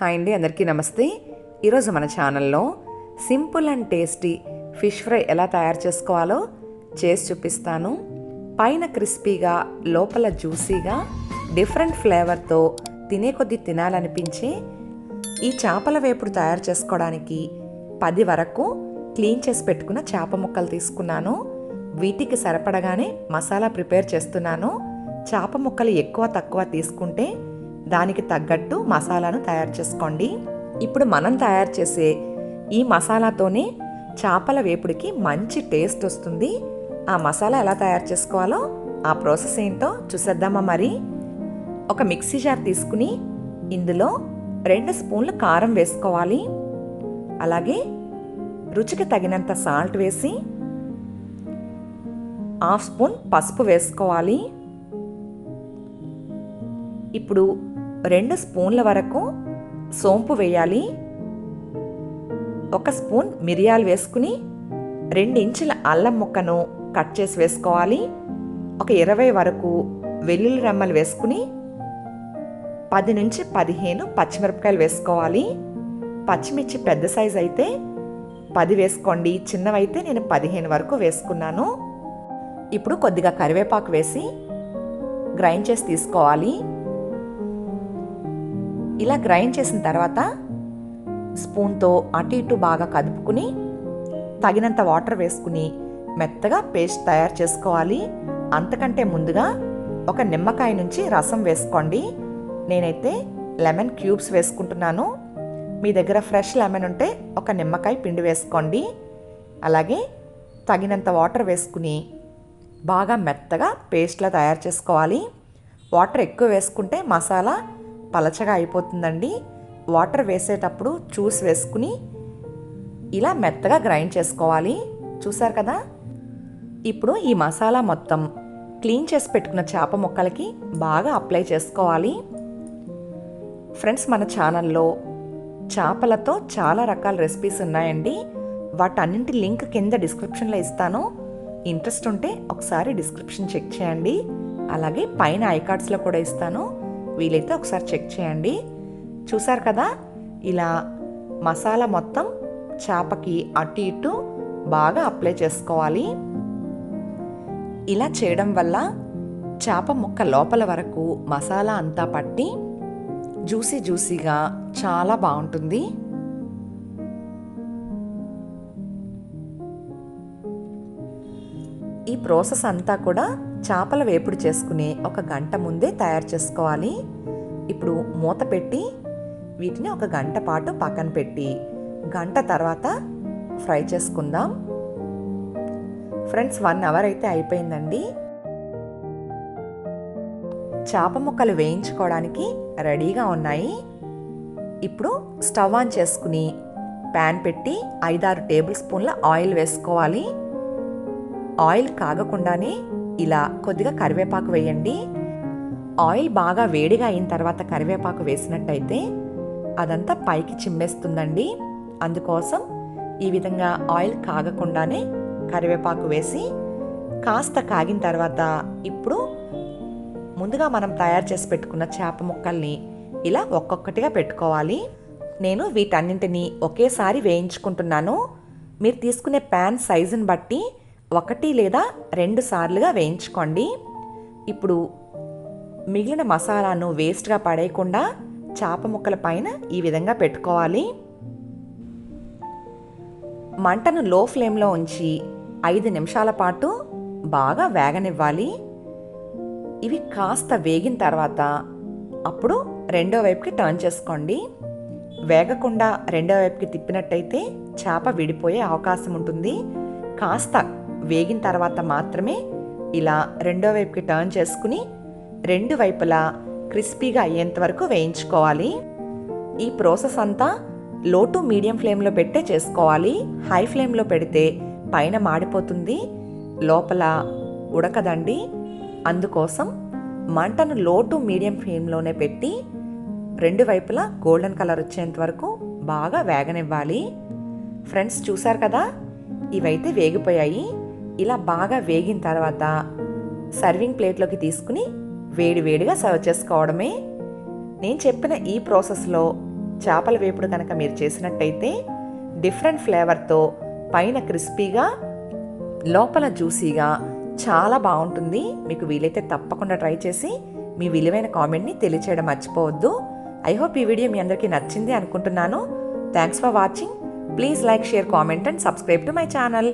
Hi అండి, అందరికీ నమస్తే. ఈరోజు మన ఛానల్లో simple and tasty fish fry ఎలా తయారు చేసుకోవాలో చేసి చూపిస్తాను. పైన క్రిస్పీగా, లోపల జ్యూసీగా, డిఫరెంట్ ఫ్లేవర్తో తినే కొద్దీ తినాలనిపించే ఈ చేపల వేపుడు తయారు చేసుకోవడానికి 10 వరకు క్లీన్ చేసి పెట్టుకున్న చేప ముక్కలు తీసుకున్నాను. వీటికి సరిపడగానే మసాలా ప్రిపేర్ చేస్తున్నాను. చేప ముక్కలు ఎక్కువ తక్కువ తీసుకుంటే దానికి తగ్గట్టు మసాలాను తయారు చేసుకోండి. ఇప్పుడు మనం తయారు చేసే ఈ మసాలాతోనే చేపల వేపుడికి మంచి టేస్ట్ వస్తుంది. ఆ మసాలా ఎలా తయారు చేసుకోవాలో, ఆ ప్రాసెస్ ఏంటో చూసేద్దామా మరి. ఒక మిక్సీ జార్ తీసుకుని ఇందులో 2 స్పూన్లు కారం వేసుకోవాలి. అలాగే రుచికి తగినంత సాల్ట్ వేసి 1/2 స్పూన్ పసుపు వేసుకోవాలి. ఇప్పుడు 2 స్పూన్ల వరకు సోంపు వేయాలి. 1 స్పూన్ మిరియాలు వేసుకుని 2 ఇంచుల అల్లం ముక్కను కట్ చేసి వేసుకోవాలి. ఒక 20 వరకు వెల్లుల్లి రెమ్మలు వేసుకుని 10 నుంచి 15 పచ్చిమిరపకాయలు వేసుకోవాలి. పచ్చిమిర్చి పెద్ద సైజు అయితే 10 వేసుకోండి, చిన్నవైతే నేను 15 వరకు వేసుకున్నాను. ఇప్పుడు కొద్దిగా కరివేపాకు వేసి గ్రైండ్ చేసి తీసుకోవాలి. ఇలా గ్రైండ్ చేసిన తర్వాత స్పూన్తో అటు ఇటు బాగా కదుపుకుని తగినంత వాటర్ వేసుకుని మెత్తగా పేస్ట్ తయారు చేసుకోవాలి. అంతకంటే ముందుగా ఒక నిమ్మకాయ నుంచి రసం వేసుకోండి. నేనైతే లెమన్ క్యూబ్స్ వేసుకుంటున్నాను. మీ దగ్గర ఫ్రెష్ లెమన్ ఉంటే ఒక నిమ్మకాయ పిండి వేసుకోండి. అలాగే తగినంత వాటర్ వేసుకుని బాగా మెత్తగా పేస్ట్లా తయారు చేసుకోవాలి. వాటర్ ఎక్కువ వేసుకుంటే మసాలా పలచగా అయిపోతుందండి. వాటర్ వేసేటప్పుడు చూసి వేసుకుని ఇలా మెత్తగా గ్రైండ్ చేసుకోవాలి. చూసారు కదా. ఇప్పుడు ఈ మసాలా మొత్తం క్లీన్ చేసి పెట్టుకున్న చేప ముక్కలకి బాగా అప్లై చేసుకోవాలి. ఫ్రెండ్స్, మన ఛానల్లో చేపలతో చాలా రకాల రెసిపీస్ ఉన్నాయండి. వాటన్నింటి లింక్ కింద డిస్క్రిప్షన్లో ఇస్తాను. ఇంట్రెస్ట్ ఉంటే ఒకసారి డిస్క్రిప్షన్ చెక్ చేయండి. అలాగే పైన ఐకార్డ్స్లో కూడా ఇస్తాను, వీలైతే ఒకసారి చెక్ చేయండి. చూసారు కదా, ఇలా మసాలా మొత్తం చేపకి అటు ఇటు బాగా అప్లై చేసుకోవాలి. ఇలా చేయడం వల్ల చేప ముక్క లోపల వరకు మసాలా అంతా పట్టి జ్యూసీగా చాలా బాగుంటుంది. ఈ ప్రాసెస్ అంతా కూడా చేపల వేపుడు చేసుకునే 1 గంట ముందే తయారు చేసుకోవాలి. ఇప్పుడు మూత పెట్టి వీటిని 1 గంట పాటు పక్కన పెట్టి గంట తర్వాత ఫ్రై చేసుకుందాం. ఫ్రెండ్స్, 1 అవర్ అయితే అయిపోయిందండి. చేప ముక్కలు వేయించుకోవడానికి రెడీగా ఉన్నాయి. ఇప్పుడు స్టవ్ ఆన్ చేసుకుని ప్యాన్ పెట్టి 5-6 టేబుల్ స్పూన్ల ఆయిల్ వేసుకోవాలి. ఆయిల్ కాగకుండానే ఇలా కొద్దిగా కరివేపాకు వేయండి. ఆయిల్ బాగా వేడిగా అయిన తర్వాత కరివేపాకు వేసినట్టయితే అదంతా పైకి చిమ్మేస్తుందండి. అందుకోసం ఈ విధంగా ఆయిల్ కాగకుండానే కరివేపాకు వేసి కాస్త కాగిన తర్వాత ఇప్పుడు ముందుగా మనం తయారు చేసి పెట్టుకున్న చేప ముక్కల్ని ఇలా ఒక్కొక్కటిగా పెట్టుకోవాలి. నేను వీటన్నింటినీ ఒకేసారి వేయించుకుంటున్నాను. మీరు తీసుకునే ప్యాన్ సైజుని బట్టి 1 లేదా 2 సార్లుగా వేయించుకోండి. ఇప్పుడు మిగిలిన మసాలాను వేస్ట్గా పడేయకుండా చేప ముక్కల పైన ఈ విధంగా పెట్టుకోవాలి. మంటను లో ఫ్లేమ్లో ఉంచి 5 నిమిషాల పాటు బాగా వేగనివ్వాలి. ఇవి కాస్త వేగిన తర్వాత అప్పుడు రెండో వైపుకి టర్న్ చేసుకోండి. వేగకుండా రెండో వైపుకి తిప్పినట్టయితే చేప విడిపోయే అవకాశం ఉంటుంది. కాస్త వేగిన తర్వాత మాత్రమే ఇలా రెండో వైపుకి టర్న్ చేసుకుని 2 వైపులా క్రిస్పీగా అయ్యేంత వరకు వేయించుకోవాలి. ఈ ప్రాసెస్ అంతా లో టు మీడియం ఫ్లేమ్లో పెట్టే చేసుకోవాలి. హై ఫ్లేమ్లో పెడితే పైన మాడిపోతుంది, లోపల ఉడకదండి. అందుకోసం మంటను లో టు మీడియం ఫ్లేమ్లోనే పెట్టి 2 వైపులా గోల్డెన్ కలర్ వచ్చేంత వరకు బాగా వేగనివ్వాలి. ఫ్రెండ్స్, చూసారు కదా, ఇవైతే వేగిపోయాయి. ఇలా బాగా వేగిన తర్వాత సర్వింగ్ ప్లేట్లోకి తీసుకుని వేడివేడిగా సర్వ్ చేసుకోవడమే. నేను చెప్పిన ఈ ప్రాసెస్లో చేపల వేపుడు కనుక మీరు చేసినట్టయితే డిఫరెంట్ ఫ్లేవర్తో పైన క్రిస్పీగా లోపల జ్యూసీగా చాలా బాగుంటుంది. మీకు వీలైతే తప్పకుండా ట్రై చేసి మీ విలువైన కామెంట్ని తెలియచేయడం మర్చిపోవద్దు. ఐ హోప్ ఈ వీడియో మీ అందరికీ నచ్చింది అనుకుంటున్నాను. Thanks for watching. Please like, share, comment and subscribe to my channel.